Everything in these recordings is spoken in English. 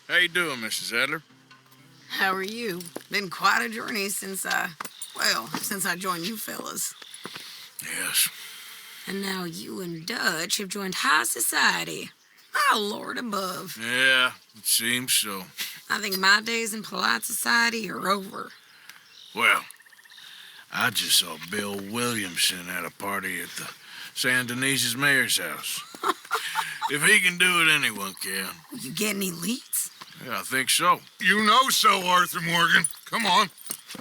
How you doing, Mrs. Adler? How are you? Been quite a journey since I joined you fellas. Yes. And now you and Dutch have joined high society. My lord above. Yeah, it seems so. I think my days in polite society are over. Well, I just saw Bill Williamson at a party at the San Denise's mayor's house. If he can do it, anyone can. You get any leads? Yeah, I think so. You know so, Arthur Morgan. Come on.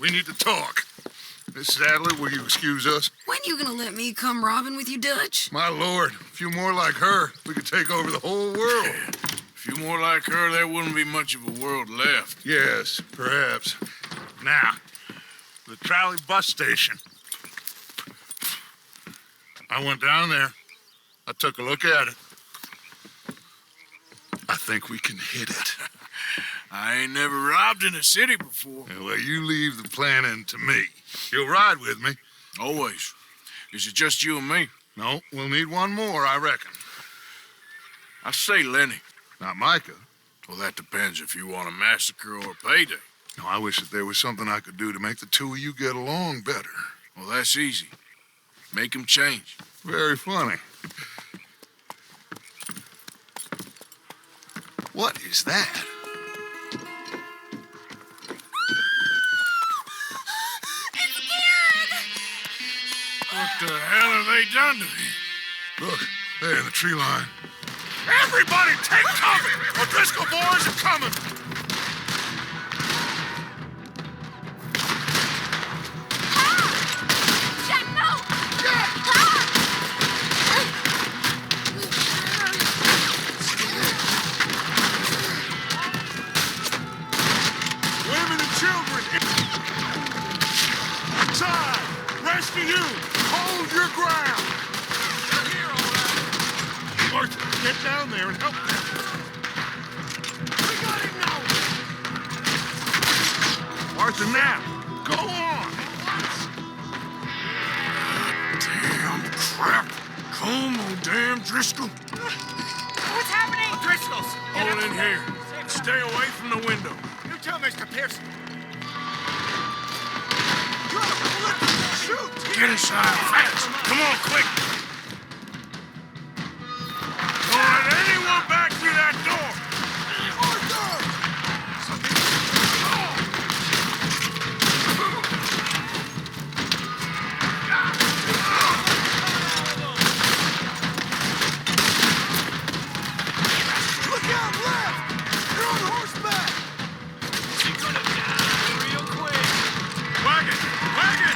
We need to talk. Mrs. Adler, will you excuse us? When you gonna let me come robbing with you, Dutch? My lord, a few more like her, we could take over the whole world. Yeah. A few more like her, there wouldn't be much of a world left. Yes, perhaps. Now, the trolley bus station. I went down there. I took a look at it. I think we can hit it. I ain't never robbed in a city before. Yeah, well, you leave the planning to me. You'll ride with me. Always. Is it just you and me? No, we'll need one more, I reckon. I say Lenny. Not Micah. Well, that depends if you want a massacre or a payday. No, I wish that there was something I could do to make the two of you get along better. Well, that's easy. Make 'em change. Very funny. What is that? What the hell have they done to me? Look, there in the tree line. Everybody take cover! O'Driscoll boys are coming! Women and children! Side! Rest of you! Hold your ground! They're here, all right. Arthur, get down there and help them. We got him now! Arthur, now! Go on! Damn crap. Come on, damn Driscoll. What's happening? Driscoll's! Hold in here. Stay away from the window. You too, Mr. Pearson. Shoot! Get inside fast. Come on, quick. Don't let anyone back through that door. Look out left! You're on horseback! She's gonna die real quick. Wagon! Wagon!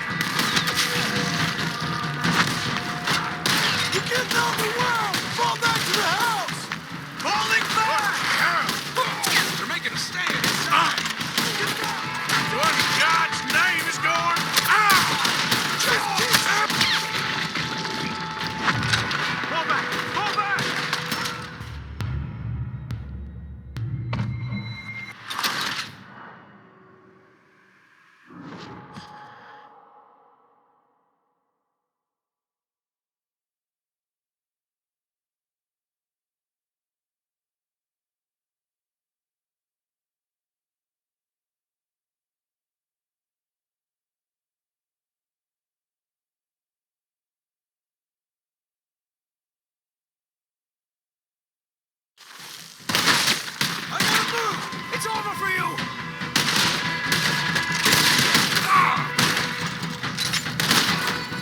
It's over for you!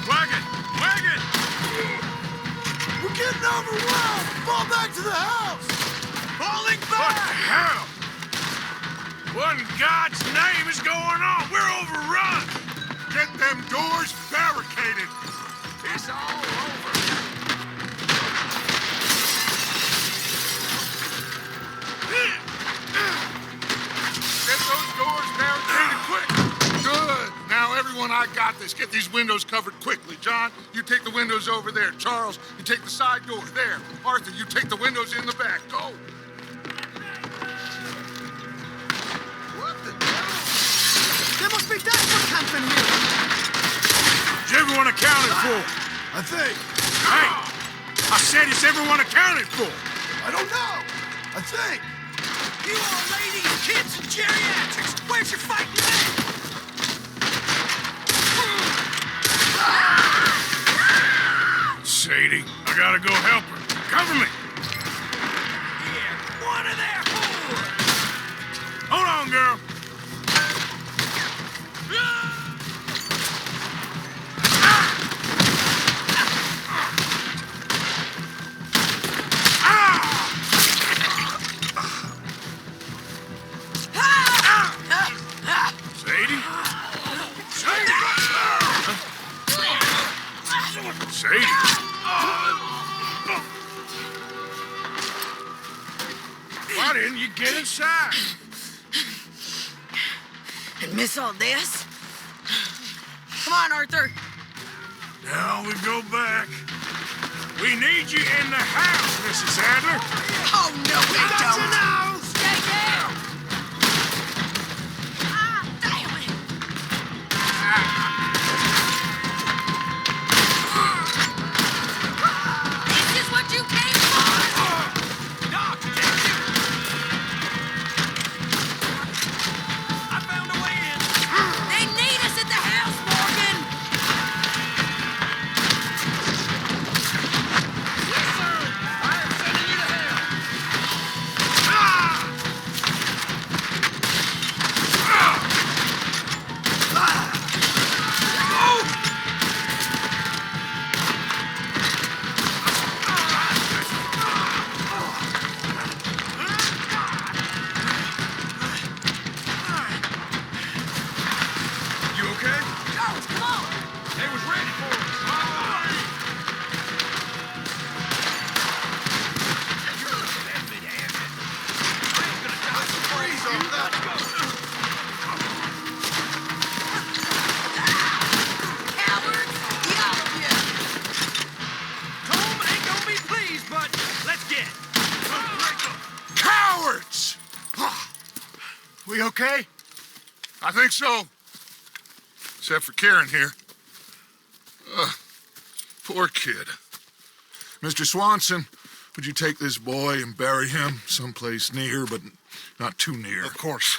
Wagon! Wagon! We're getting overwhelmed! Fall back to the house! Falling What the back! hell? What in God's name is going on? We're overrun! Get them doors barricaded! It's all over. Get those doors barricaded quick! Good! Now, everyone, I got this. Get these windows covered quickly. John, you take the windows over there. Charles, you take the side door there. Arthur, you take the windows in the back. Go! What the hell? There must be desperate camping here. Is everyone accounted for? I think. Hey! I said is everyone accounted for? I don't know. I think. You all ladies, kids, and geriatrics! Where's your fighting men? Sadie, I gotta go help her. Cover me! Yeah, one of their whores! Hold on, girl. Sadie? Sadie? Why didn't you get inside? And miss all this? Come on, Arthur. Now we go back. We need you in the house, Mrs. Adler. Oh, no, we don't. Stay down! Ah, damn it! This is what you came for? Doc, detective! I found a way in. They need us at the house, Morgan! Yes, sir! I am sending you to hell! You okay? Charles, come on! They was ready for us. Cowards! Get all of you! Home ain't gonna be pleased, but let's get it. Cowards! We okay? I think so. Except for Karen here. Poor kid. Mr. Swanson, would you take this boy and bury him someplace near, but not too near? Of course.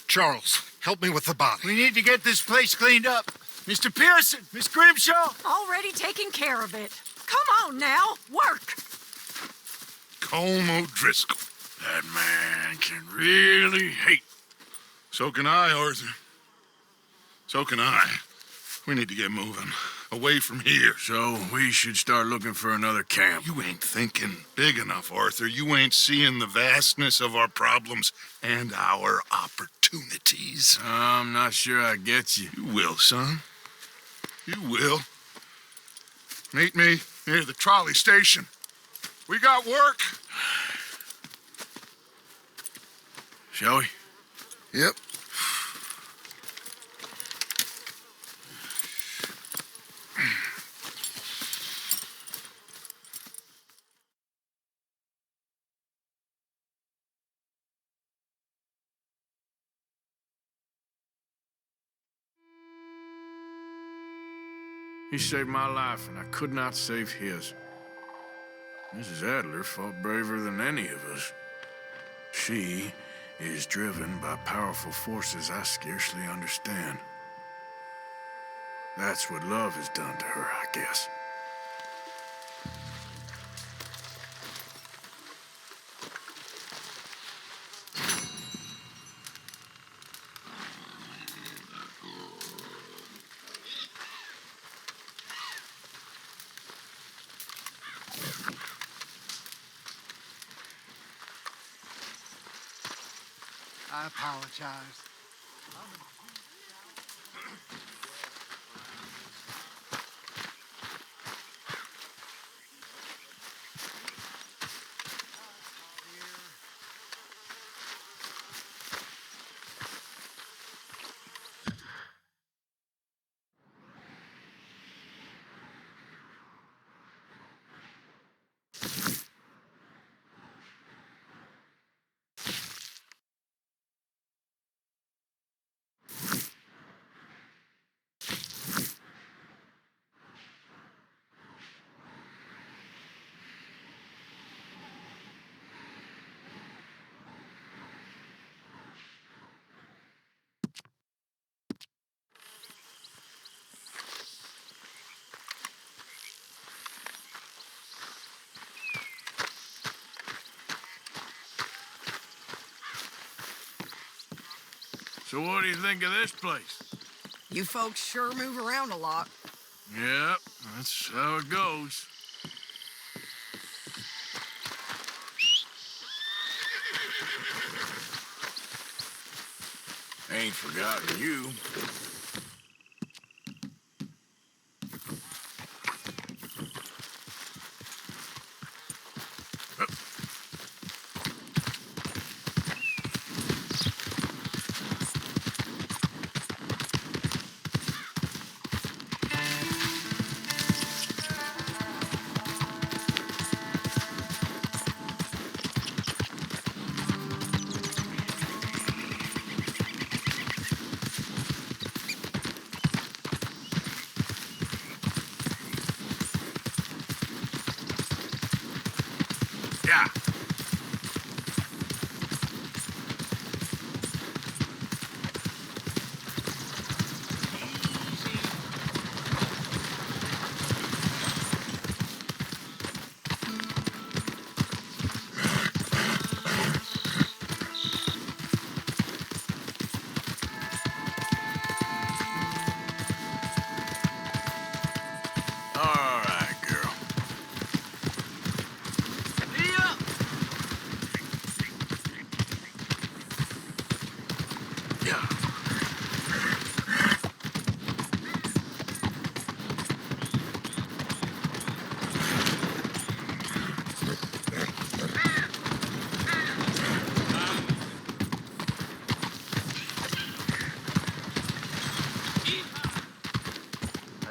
Charles, help me with the body. We need to get this place cleaned up. Mr. Pearson, Miss Grimshaw. Already taking care of it. Come on now, work. Colm O'Driscoll. That man can really hate. So can I, Arthur. So can I. We need to get moving. Away from here. So we should start looking for another camp. You ain't thinking big enough, Arthur. You ain't seeing the vastness of our problems and our opportunities. I'm not sure I get you. You will, son. You will. Meet me near the trolley station. We got work. Shall we? Yep. He saved my life, and I could not save his. Mrs. Adler fought braver than any of us. She is driven by powerful forces I scarcely understand. That's what love has done to her, I guess. I apologize. So what do you think of this place? You folks sure move around a lot. Yep, that's how it goes. Ain't forgotten you. Yeah. All right, girl. Yeah.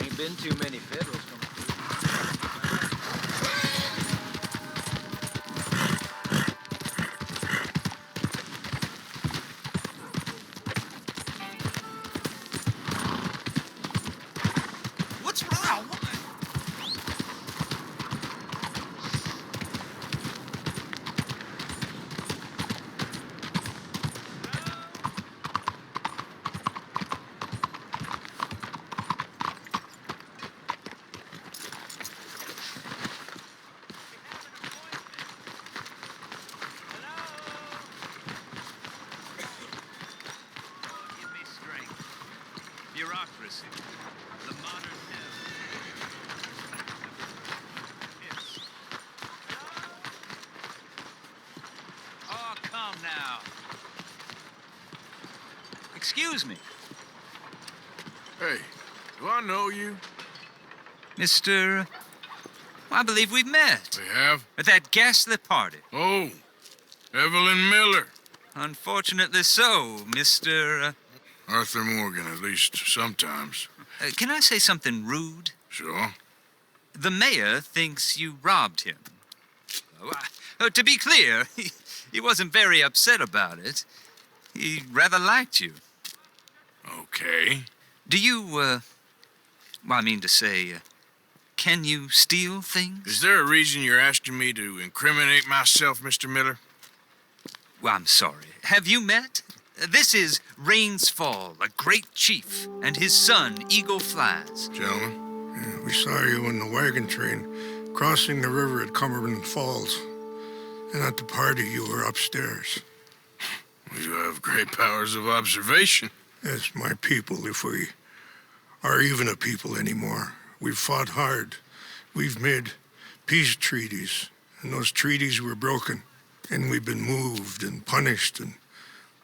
Ain't been too many Federals coming through. What's wrong? Give me strength. Bureaucracy. The modern hell. Yes. Oh, come now. Excuse me, Hey, do I know you? Mr. I believe we've met We have? at that ghastly party. Oh, Evelyn Miller. Unfortunately so, Mr. Arthur Morgan, at least sometimes. Can I say something rude? Sure. The mayor thinks you robbed him. To be clear, he wasn't very upset about it. He rather liked you. Okay. Do you, well, I mean to say, can you steal things? Is there a reason you're asking me to incriminate myself, Mr. Miller? Well, I'm sorry. Have you met? This is Rains Fall, a great chief, and his son, Eagle Flies. Gentlemen? Yeah, we saw you in the wagon train crossing the river at Cumberland Falls. And at the party, you were upstairs. You have great powers of observation. Yes, my people, if we are even a people anymore. We've fought hard. We've made peace treaties, and those treaties were broken. And we've been moved and punished, and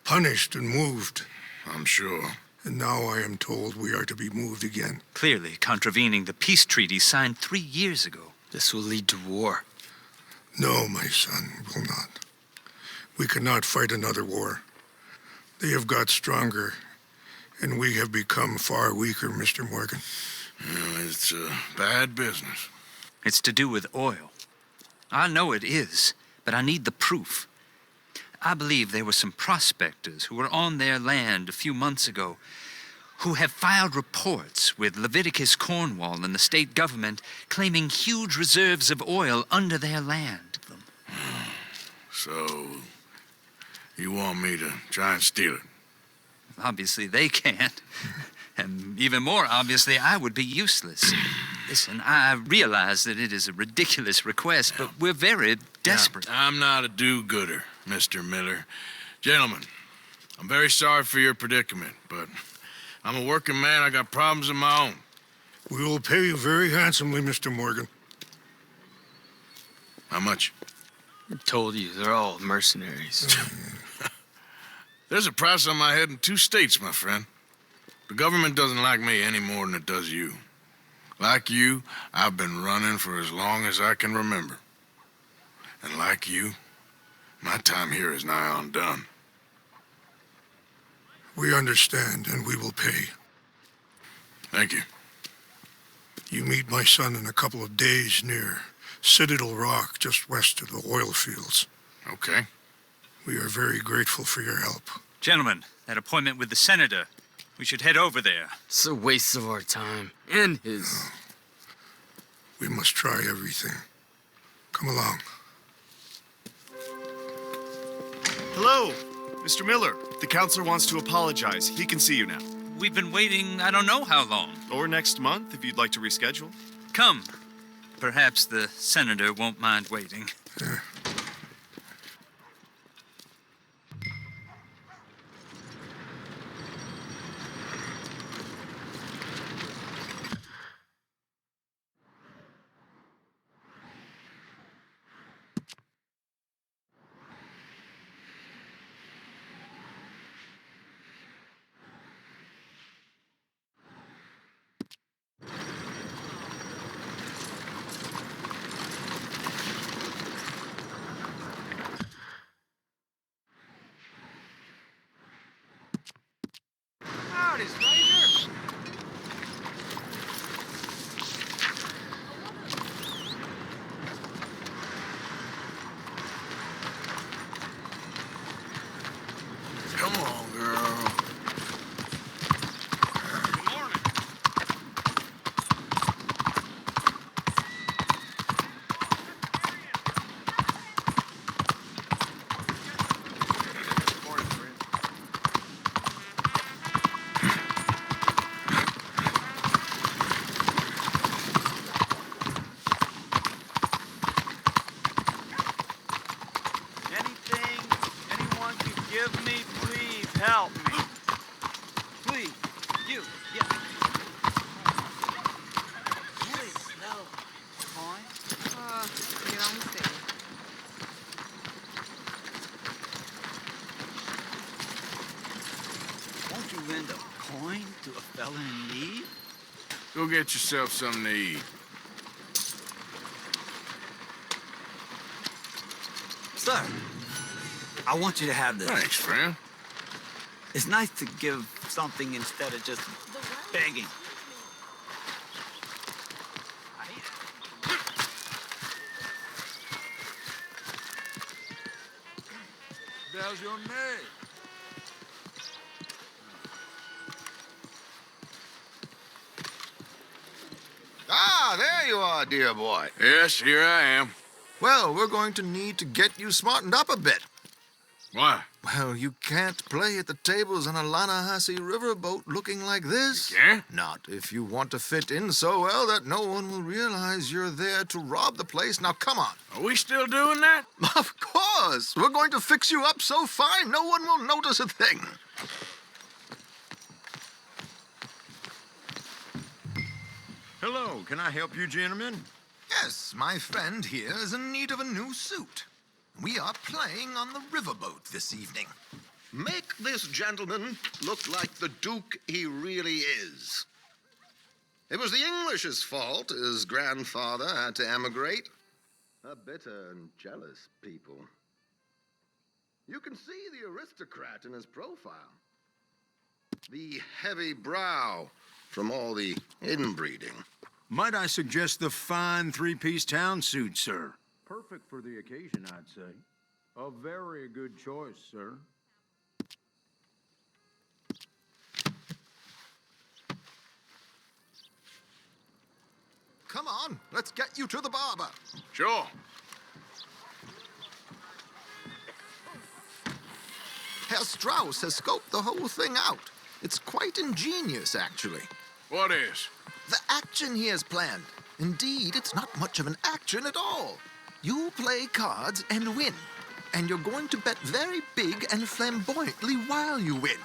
punished and moved. I'm sure. And now I am told we are to be moved again. Clearly contravening the peace treaty signed 3 years ago. This will lead to war. No, my son, will not. We cannot fight another war. They have got stronger, and we have become far weaker, Mr. Morgan. Well, it's a bad business. It's to do with oil. I know it is, but I need the proof. I believe there were some prospectors who were on their land a few months ago who have filed reports with Leviticus Cornwall and the state government claiming huge reserves of oil under their land. So, you want me to try and steal it? Obviously, they can't. And even more obviously, I would be useless. Listen, I realize that it is a ridiculous request, but we're very desperate. Now, I'm not a do-gooder, Mr. Miller. Gentlemen, I'm very sorry for your predicament, but I'm a working man. I got problems of my own. We will pay you very handsomely, Mr. Morgan. How much? I told you, they're all mercenaries. There's a price on my head in 2 states, my friend. The government doesn't like me any more than it does you. Like you, I've been running for as long as I can remember. And like you, my time here is nigh undone. We understand, and we will pay. Thank you. You meet my son in a couple of days near Citadel Rock, just west of the oil fields. Okay. We are very grateful for your help. Gentlemen, that appointment with the senator. We should head over there. It's a waste of our time. And his. We must try everything. Come along. Hello, Mr. Miller. The counselor wants to apologize. He can see you now. We've been waiting I don't know how long. Or next month, if you'd like to reschedule. Come. Perhaps the senator won't mind waiting. Howdy, stranger. Come on, girl. Good morning. Morning, friend. Anything anyone can give me, please help me. Please, you, yeah. Really slow. Coin? You don't see. Won't you lend a coin to a fella in need? Go get yourself something to eat. Sir, I want you to have this. Thanks, friend. It's nice to give something instead of just begging. There's your name. Ah, there you are, dear boy. Yes, here I am. Well, we're going to need to get you smartened up a bit. Why? Well, you can't play at the tables on a Lannahechee riverboat looking like this. You can't? Not if you want to fit in so well that no one will realize you're there to rob the place. Now, come on. Are we still doing that? Of course. We're going to fix you up so fine no one will notice a thing. Hello, can I help you, gentlemen? Yes, my friend here is in need of a new suit. We are playing on the riverboat this evening. Make this gentleman look like the Duke he really is. It was the English's fault his grandfather had to emigrate. A bitter and jealous people. You can see the aristocrat in his profile. The heavy brow from all the inbreeding. Might I suggest the fine three-piece town suit, sir? Perfect for the occasion, I'd say. A very good choice, sir. Come on, let's get you to the barber. Sure. Herr Strauss has scoped the whole thing out. It's quite ingenious, actually. What is? The action he has planned. Indeed, it's not much of an action at all. You play cards and win. And you're going to bet very big and flamboyantly while you win.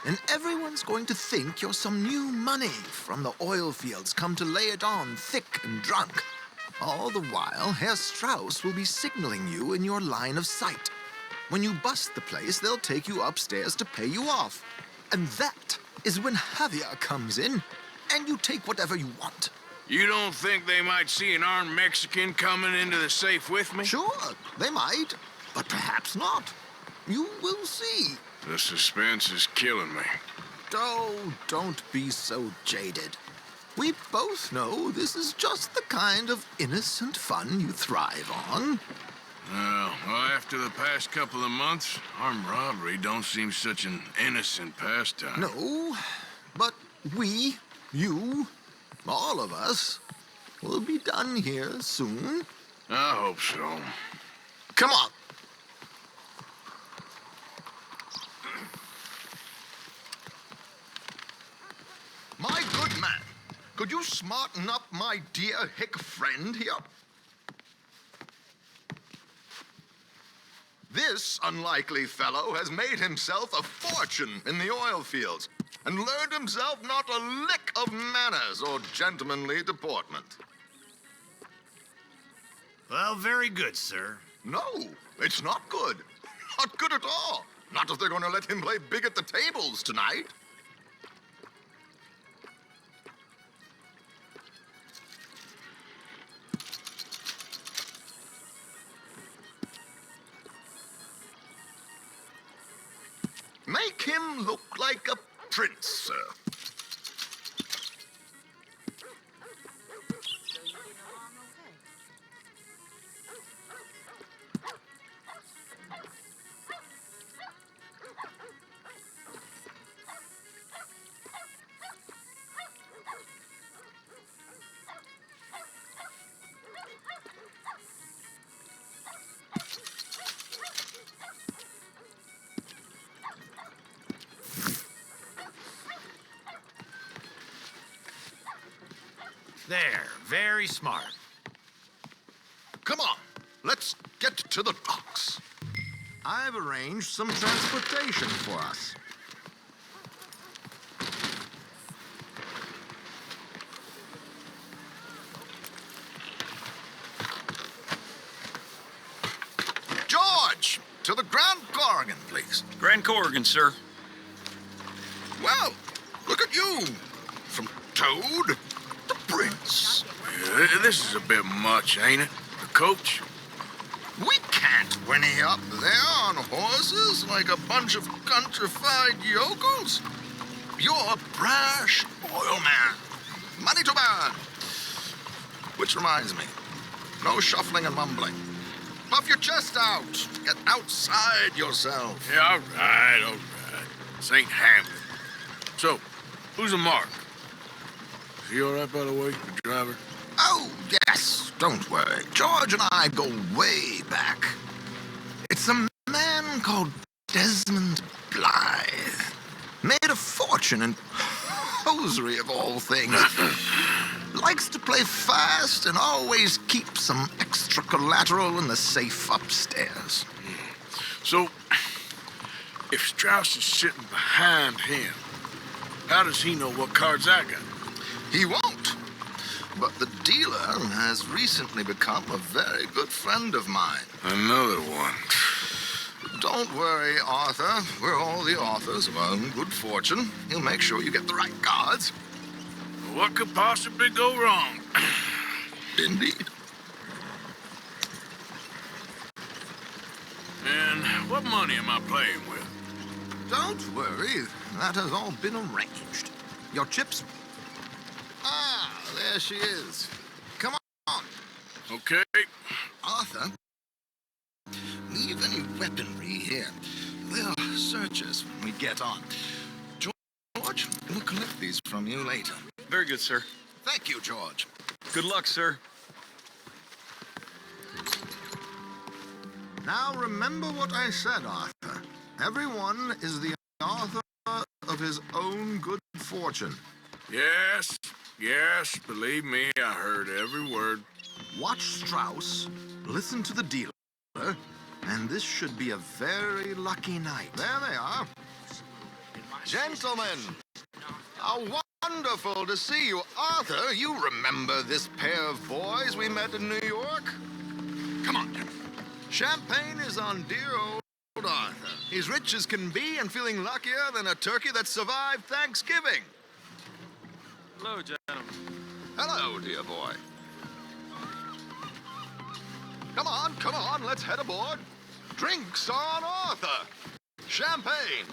And everyone's going to think you're some new money from the oil fields come to lay it on thick and drunk. All the while, Herr Strauss will be signaling you in your line of sight. When you bust the place, they'll take you upstairs to pay you off. And that is when Javier comes in, and you take whatever you want. You don't think they might see an armed Mexican coming into the safe with me? Sure, they might, but perhaps not. You will see. The suspense is killing me. Oh, don't be so jaded. We both know this is just the kind of innocent fun you thrive on. Well, after the past couple of months, armed robbery don't seem such an innocent pastime. No, but we, you, all of us, will be done here soon. I hope so. Come on. My good man, could you smarten up my dear hick friend here? This unlikely fellow has made himself a fortune in the oil fields and learned himself not a lick of manners or gentlemanly deportment. Well, very good, sir. No, it's not good. Not good at all. Not if they're going to let him play big at the tables tonight. Make him look like a prince, sir. There, very smart. Come on, let's get to the docks. I've arranged some transportation for us. George, to the Grand Corrigan, please. Grand Corrigan, sir. Well, look at you. From Toad to Prince. This is a bit much, ain't it? The coach? We can't whinny up there on horses like a bunch of countrified yokels. You're a brash oil man. Money to burn. Which reminds me, no shuffling and mumbling. Puff your chest out. Get outside yourself. Yeah, all right. This ain't Hamlet. So, who's a mark? Is he all right, by the way, the driver? Oh, yes. Don't worry. George and I go way back. It's a man called Desmond Blythe. Made a fortune in hosiery of all things. Likes to play fast and always keep some extra collateral in the safe upstairs. So, if Strauss is sitting behind him, how does he know what cards I got? He won't. But the dealer has recently become a very good friend of mine. Another one. Don't Don't worry, Arthur. We're all the authors of our own good fortune. He'll make sure you get the right cards. What could possibly go wrong? Indeed. And what money am I playing with? Don't worry. That has all been arranged. Your chips? Ah, there she is. Come on. Okay. Arthur, leave any weaponry here. They'll search us when we get on. George, we'll collect these from you later. Very good, sir. Thank you, George. Good luck, sir. Now remember what I said, Arthur. Everyone is the author of his own good fortune. Yes, yes, believe me, I heard every word. Watch Strauss, listen to the dealer, and this should be a very lucky night. There they are. Gentlemen, how wonderful to see you. Arthur, you remember this pair of boys we met in New York? Come on, Jim. Champagne is on dear old Arthur. He's rich as can be and feeling luckier than a turkey that survived Thanksgiving. Hello, gentlemen. Hello, dear boy. Come on, let's head aboard. Drinks on Arthur. Champagne.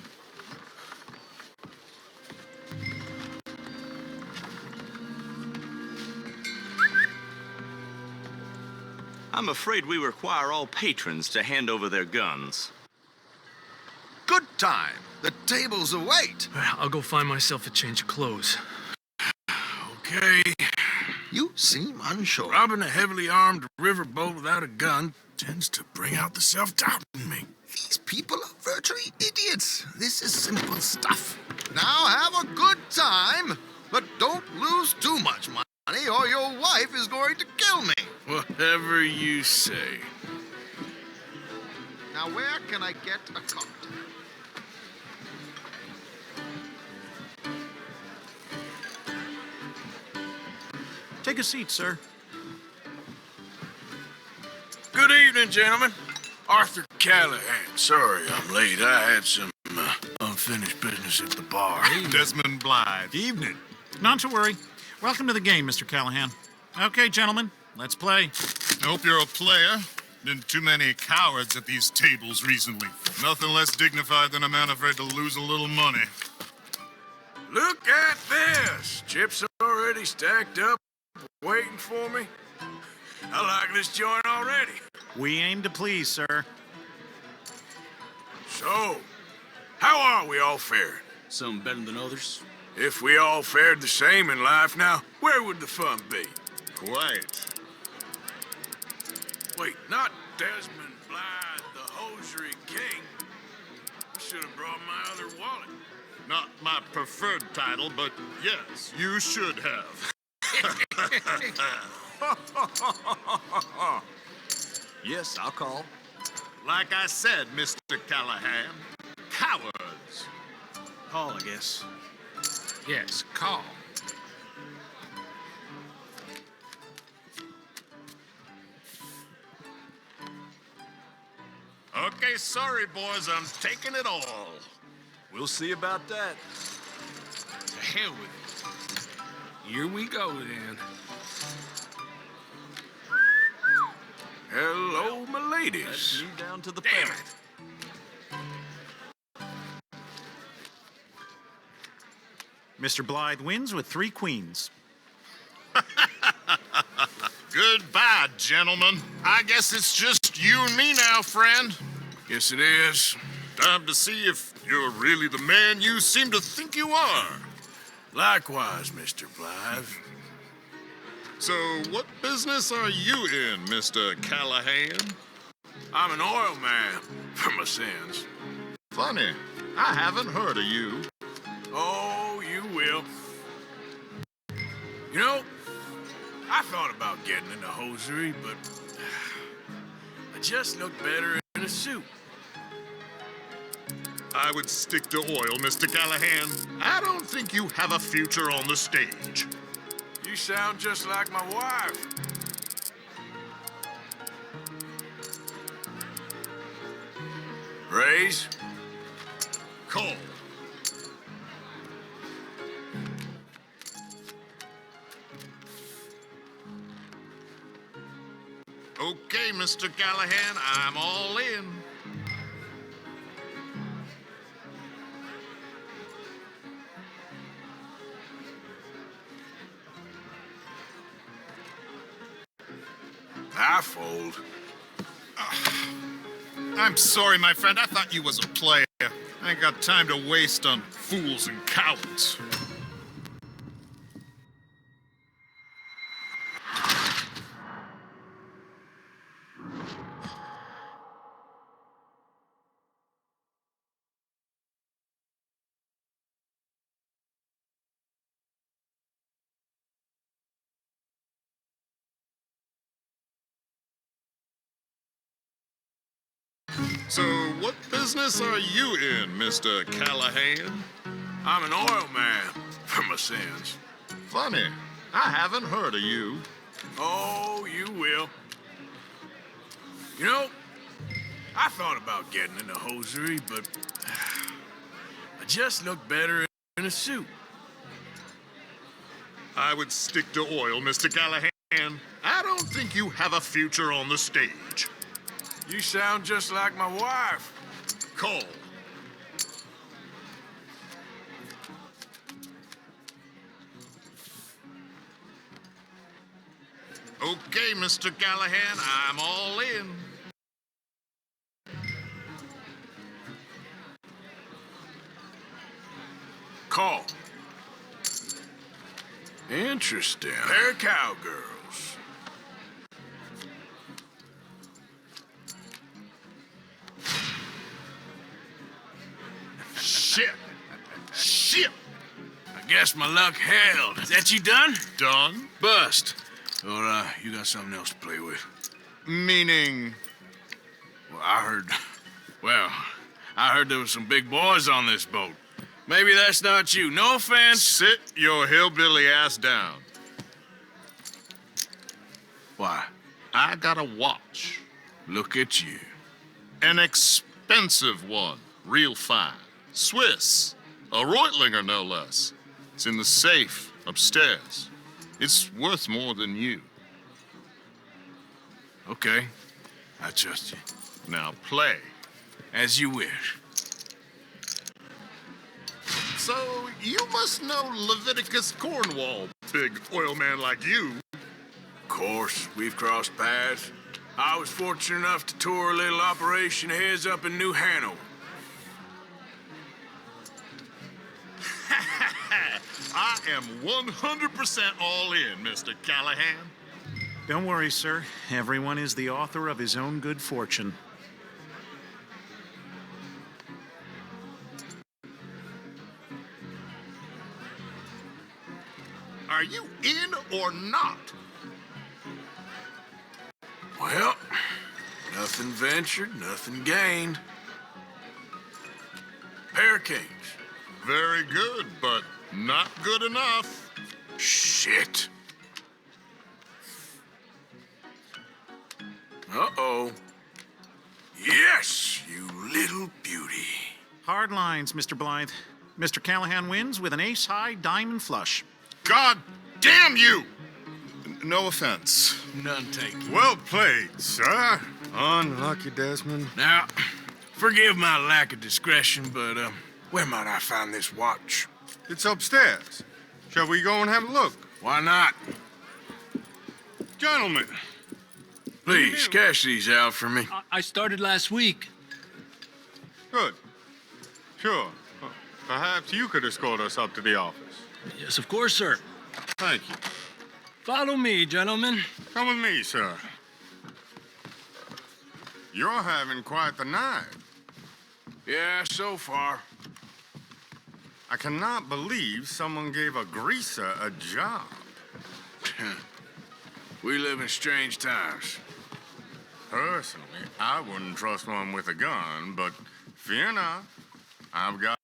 I'm afraid we require all patrons to hand over their guns. Good time. The tables await. I'll go find myself a change of clothes. Okay. You seem unsure. Robbing a heavily armed riverboat without a gun tends to bring out the self-doubt in me. These people are virtually idiots. This is simple stuff. Now have a good time, but don't lose too much money or your wife is going to kill me. Whatever you say. Now where can I get a cart? Take a seat, sir. Good evening, gentlemen. Arthur Callahan. Sorry I'm late. I had some unfinished business at the bar. Desmond Blythe. Evening. Not to worry. Welcome to the game, Mr. Callahan. Okay, gentlemen, let's play. I hope you're a player. Been too many cowards at these tables recently. Nothing less dignified than a man afraid to lose a little money. Look at this. Chips already stacked up, waiting for me. I like this joint already. We aim to please, sir. So, how are we all faring? Some better than others. If we all fared the same in life now, where would the fun be? Quite. Wait, not Desmond Blythe, the hosiery king. I should have brought my other wallet. Not my preferred title, but yes, you should have. Yes, I'll call. Like I said, Mr. Callahan, cowards. Call, I guess. Yes, call. Okay, sorry, boys, I'm taking it all. We'll see about that. To hell with it. Here we go, then. Hello, my ladies. Let's move down to the Damn ferry. Mr. Blythe wins with 3 queens. Goodbye, gentlemen. I guess it's just you and me now, friend. Yes, it is. Time to see if you're really the man you seem to think you are. Likewise, Mr. Blythe. So, what business are you in, Mr. Callahan? I'm an oil man for my sins. Funny, I haven't heard of you. Oh, you will. You know, I thought about getting into hosiery, but I just look better in a suit. I would stick to oil, Mr. Callahan. I don't think you have a future on the stage. You sound just like my wife. Raise. Cole. Okay, Mr. Callahan, I'm all in. I fold. I'm sorry, my friend. I thought you was a player. I ain't got time to waste on fools and cowards. So, what business are you in, Mr. Callahan? I'm an oil man, for my sins. Funny, I haven't heard of you. Oh, you will. You know, I thought about getting into hosiery, but I just look better in a suit. I would stick to oil, Mr. Callahan. I don't think you have a future on the stage. You sound just like my wife. Cole. Okay, Mr. Callahan, I'm all in. Call. Interesting. They're cowgirls. Shit. Shit. I guess my luck held. Is that you done? Done? Bust. Or, you got something else to play with? Meaning? Well, I heard there was some big boys on this boat. Maybe that's not you. No offense. Sit your hillbilly ass down. Why? I got a watch. Look at you. An expensive one. Real fine. Swiss. A Reutlinger, no less. It's in the safe upstairs. It's worth more than you. Okay. I trust you. Now play. As you wish. So, you must know Leviticus Cornwall, big oil man like you. Of course, we've crossed paths. I was fortunate enough to tour a little operation of his up in New Hanover. I am 100% all in, Mr. Callahan. Don't worry, sir. Everyone is the author of his own good fortune. Are you in or not? Well, nothing ventured, nothing gained. Pair of kings. Very good, but not good enough. Shit. Uh-oh. Yes, you little beauty. Hard lines, Mr. Blythe. Mr. Callahan wins with an ace-high diamond flush. God damn you! No offense. None taken. Well played, sir. Unlucky, Desmond. Now, forgive my lack of discretion, but, where might I find this watch? It's upstairs. Shall we go and have a look? Why not? Gentlemen. Please, cash these out for me. I started last week. Good. Sure. Perhaps you could escort us up to the office. Yes, of course, sir. Thank you. Follow me, gentlemen. Come with me, sir. You're having quite the night. Yeah, so far. I cannot believe someone gave a greaser a job. We live in strange times. Personally, I wouldn't trust one with a gun, but fear not. I've got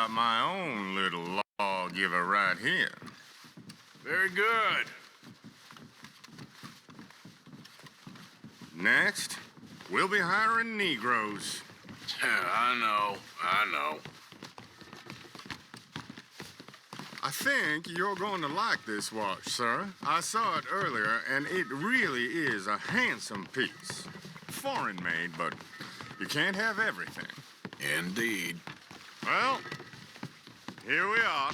my own little lawgiver right here. Very good. Next, we'll be hiring Negroes. I know. I think you're going to like this watch, sir. I saw it earlier, and it really is a handsome piece. Foreign made, but you can't have everything. Indeed. Well, here we are.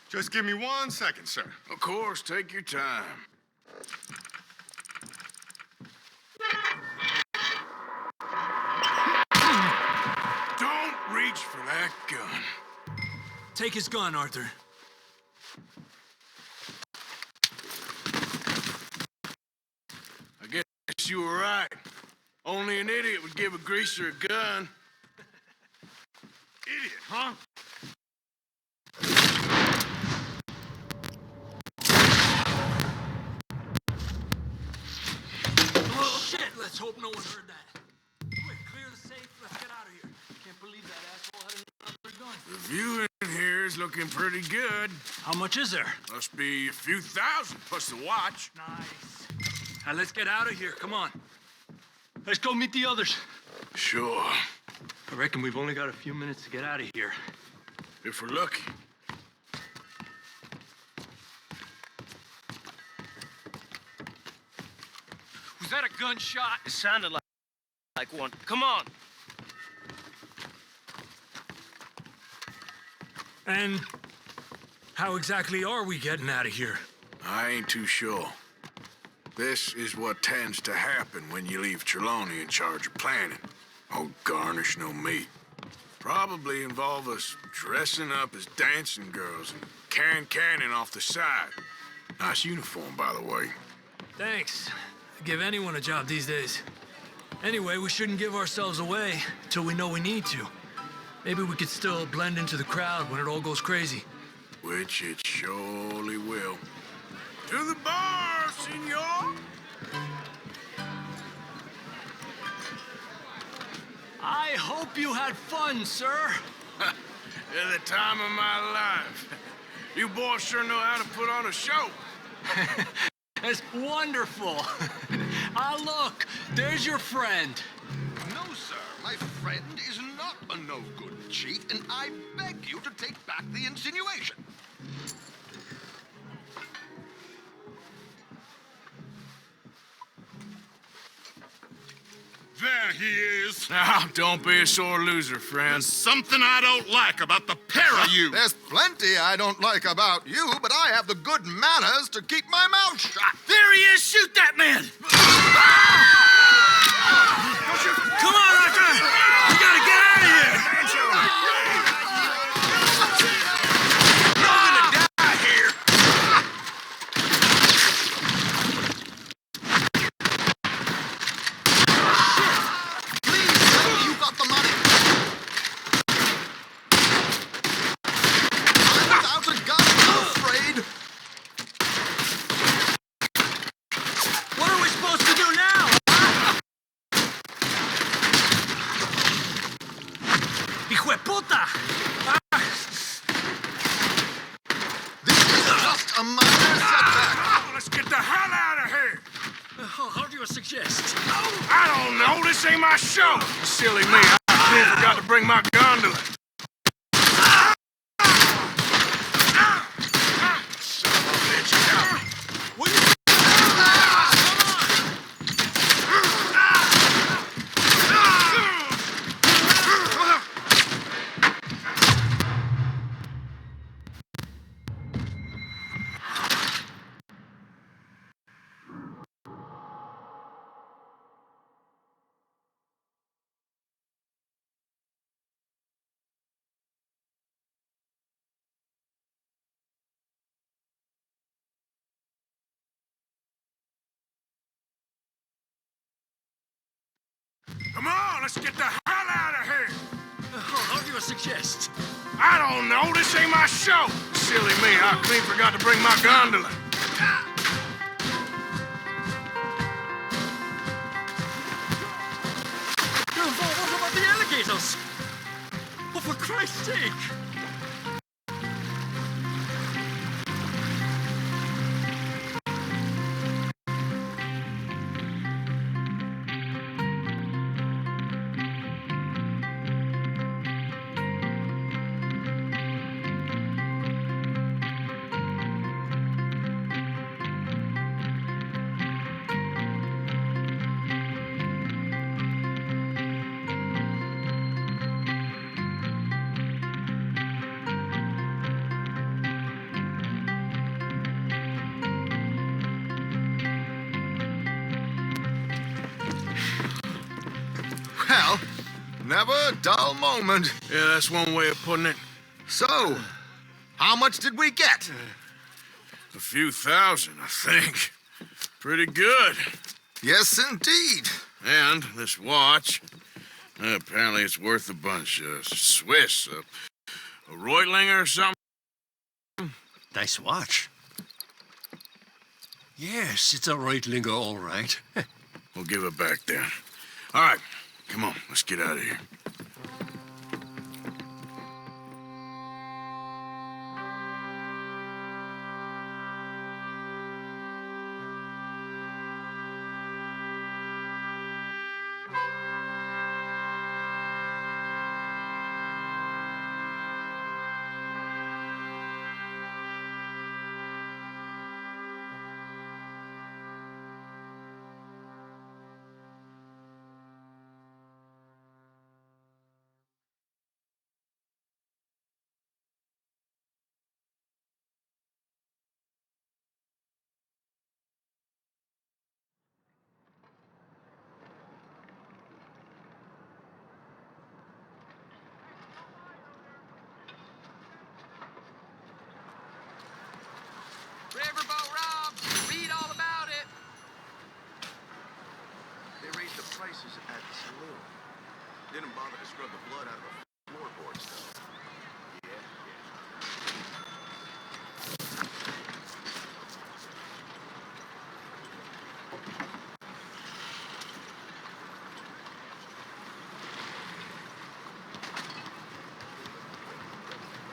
Just give me 1 second, sir. Of course, take your time. Don't reach for that gun. Take his gun, Arthur. I guess you were right. Only an idiot would give a greaser a gun. Idiot, huh? Oh, shit! Let's hope no one heard that. Quick, clear the safe. Let's get out of here. Can't believe that asshole had another gun. The view in here is looking pretty good. How much is there? Must be a few thousand plus the watch. Nice. Now let's get out of here. Come on. Let's go meet the others. Sure. I reckon we've only got a few minutes to get out of here. If we're lucky. Was that a gunshot? It sounded like one. Come on. And how exactly are we getting out of here? I ain't too sure. This is what tends to happen when you leave Trelawney in charge of planning. Oh, garnish no meat. Probably involve us dressing up as dancing girls and carrying cannon off the side. Nice uniform, by the way. Thanks. Give anyone a job these days. Anyway, we shouldn't give ourselves away till we know we need to. Maybe we could still blend into the crowd when it all goes crazy. Which it surely will. To the bar, senor! I hope you had fun, sir. At the time of my life. You boys sure know how to put on a show. That's wonderful. Ah, look, there's your friend. No, sir. My friend is not a no-good cheat, and I beg you to take back the insinuation. There he is. Now, don't be a sore loser, friend. There's something I don't like about the pair of you. There's plenty I don't like about you, but I have the good manners to keep my mouth shut. There he is! Shoot that man! Come on, Arthur! We gotta get out of here! You're gonna die here! Please tell me you got the money. I'm without a gun, I'm afraid. What are we supposed to do now? Hijo de puta! This is just a minor setback. Let's get the hell out of here! How do you suggest? I don't know. This ain't my show. Silly me. I forgot to bring my gondola. Son of a bitch, got me. Come on, let's get the hell out of here. How do you suggest? I don't know. This ain't my show. Silly me. I clean forgot to bring my gondola. What about the alligators? Oh, for Christ's sake! Well, never a dull moment. Yeah, that's one way of putting it. So, how much did we get? A few thousand, I think. Pretty good. Yes, indeed. And this watch, apparently it's worth a bunch. Swiss, a Reutlinger or something. Nice watch. Yes, it's a Reutlinger, all right. We'll give it back then. All right, come on, let's get out of here. Riverboat Rob, read all about it. They raised the prices at the saloon. Didn't bother to scrub the blood out of the floorboards, though.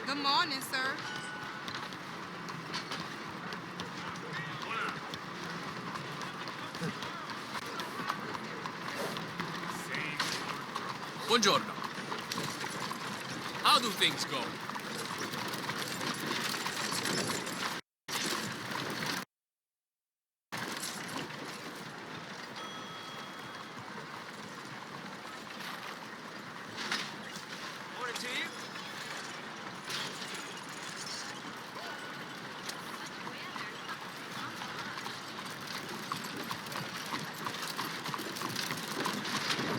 Good morning, sir. Buongiorno. How do things go? Morning, team.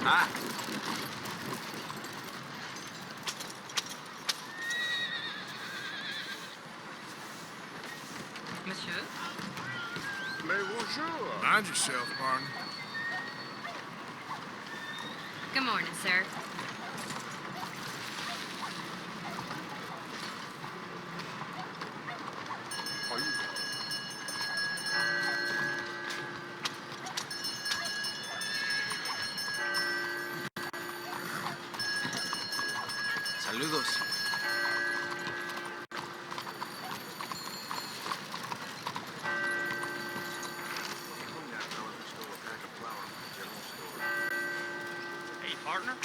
Ah. Monsieur? Mais bonjour. Mind yourself, partner. Good morning, sir. Saludos. Hey, partner.